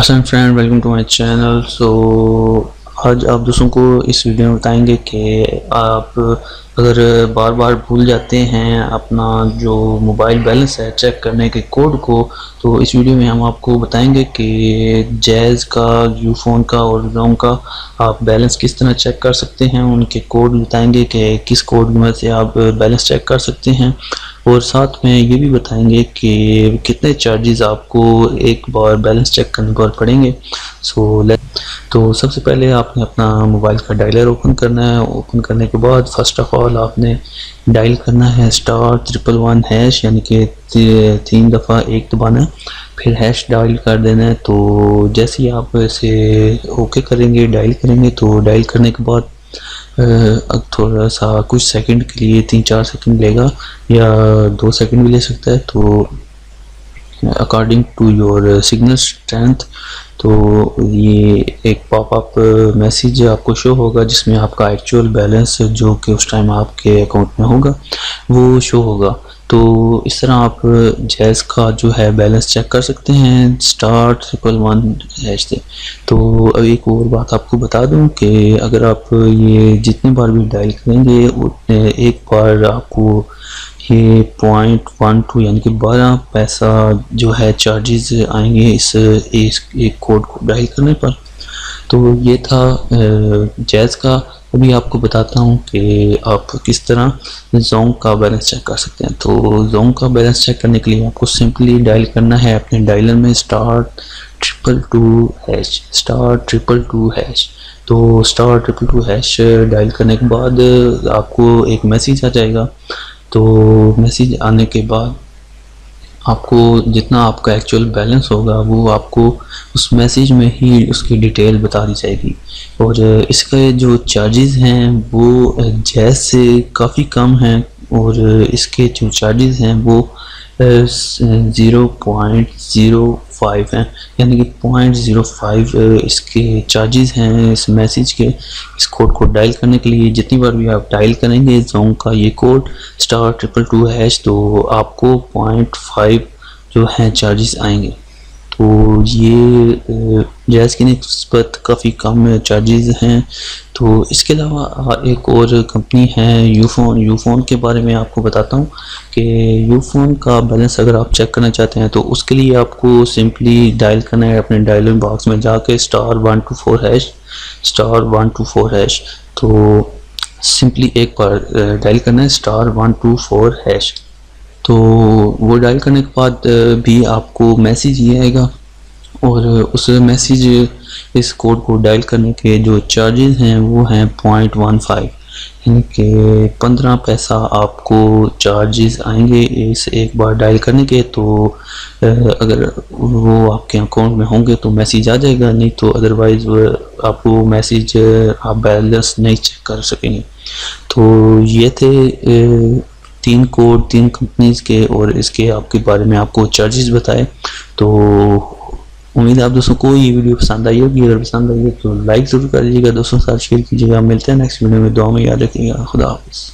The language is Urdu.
Hasan friend welcome to my channel. آج آپ دوستوں کو اس ویڈیو میں بتائیں گے کہ آپ اگر بار بار بھول جاتے ہیں اپنا جو موبائل بیلنس ہے چیک کرنے کے کوڈ کو، تو اس ویڈیو میں ہم آپ کو بتائیں گے کہ جیز کا، یو فون کا اور زونگ کا آپ بیلنس کس طرح چیک کر سکتے ہیں. ان کے کوڈ بتائیں گے کہ کس کوڈ میں سے آپ بیلنس چیک کر سکتے ہیں، اور ساتھ میں یہ بھی بتائیں گے کہ کتنے چارجز آپ کو ایک بار بیلنس چیک کرنے پر پڑیں گے. تو سب سے پہلے آپ نے اپنا موبائل کا ڈائلر اوپن کرنا ہے. اوپن کرنے کے بعد فرسٹ آف آل آپ نے ڈائل کرنا ہے *111#، یعنی کہ 3 دفعہ 1 دبانا ہے، پھر ہیش ڈائل کر دینا ہے. تو جیسے ہی آپ اسے اوکے کریں گے، ڈائل کریں گے، تو ڈائل کرنے کے بعد تھوڑا سا کچھ سیکنڈ کے لیے 3-4 سیکنڈ لے گا، یا 2 سیکنڈ بھی لے سکتا ہے، تو according to your signal strength. تو یہ ایک پاپ اپ میسیج آپ کو شو ہوگا جس میں آپ کا ایکچوئل بیلنس جو کہ اس ٹائم آپ کے اکاؤنٹ میں ہوگا وہ شو ہوگا. تو اس طرح آپ جیز کا جو ہے بیلنس چیک کر سکتے ہیں *111# سے. تو اب ایک اور بات آپ کو بتا دوں کہ اگر آپ یہ جتنے بار بھی ڈائل کریں گے اتنے ایک بار آپ کو یہ 0.12 یعنی کہ 12 پیسہ جو ہے چارجز آئیں گے اس ایک کوڈ کو ڈائل کرنے پر. تو یہ تھا جیز کا. ابھی آپ کو بتاتا ہوں کہ آپ کس طرح زونگ کا بیلنس چیک کر سکتے ہیں. تو زونگ کا بیلنس چیک کرنے کے لیے آپ کو سمپلی ڈائل کرنا ہے اپنے ڈائلر میں *222#. تو *222# ڈائل کرنے کے بعد آپ کو ایک میسیج آ جائے گا. تو میسیج آنے کے بعد آپ کو جتنا آپ کا ایکچوئل بیلنس ہوگا وہ آپ کو اس میسیج میں ہی اس کی ڈیٹیل بتا دی جائے گی. اور اس کے جو چارجز ہیں وہ جیز سے کافی کم ہیں، اور اس کے جو چارجز ہیں وہ 0.05 ہیں، یعنی کہ 0.05 اس کے چارجز ہیں اس میسیج کے. اس کوڈ کو ڈائل کرنے کے لیے جتنی بار بھی آپ ڈائل کریں گے زونگ کا یہ کوڈ *222#، تو آپ کو 0.5 جو ہیں چارجز آئیں گے. تو یہ جیز کی نسبت کافی کم چارجز ہیں. تو اس کے علاوہ ایک اور کمپنی ہے یو فون کے بارے میں آپ کو بتاتا ہوں کہ یو فون کا بیلنس اگر آپ چیک کرنا چاہتے ہیں تو اس کے لیے آپ کو سمپلی ڈائل کرنا ہے اپنے ڈائلر باکس میں جا کے *124#. تو سمپلی ایک بار ڈائل کرنا ہے *124#. تو وہ ڈائل کرنے کے بعد بھی آپ کو میسیج یہ آئے گا، اور اس میسیج اس کوڈ کو ڈائل کرنے کے جو چارجز ہیں وہ ہیں 0.15، یعنی کہ 15 پیسہ آپ کو چارجز آئیں گے اس ایک بار ڈائل کرنے کے. تو اگر وہ آپ کے اکاؤنٹ میں ہوں گے تو میسیج آ جائے گا، نہیں تو ادروائز آپ کو میسیج آپ بیلنس نہیں چیک کر سکیں گے. تو یہ تھے 3 کوڈ 3 کمپنیز کے، اور اس کے آپ کے بارے میں آپ کو چارجز بتائے. تو امید ہے آپ دوستوں کو یہ ویڈیو پسند آئی ہوگی. اگر پسند آئی ہے تو لائک ضرور کر دیجیے گا، دوستوں کے ساتھ شیئر کیجیے گا. ملتے ہیں نیکسٹ ویڈیو میں. دعا میں یاد رکھیے گا. خدا حافظ.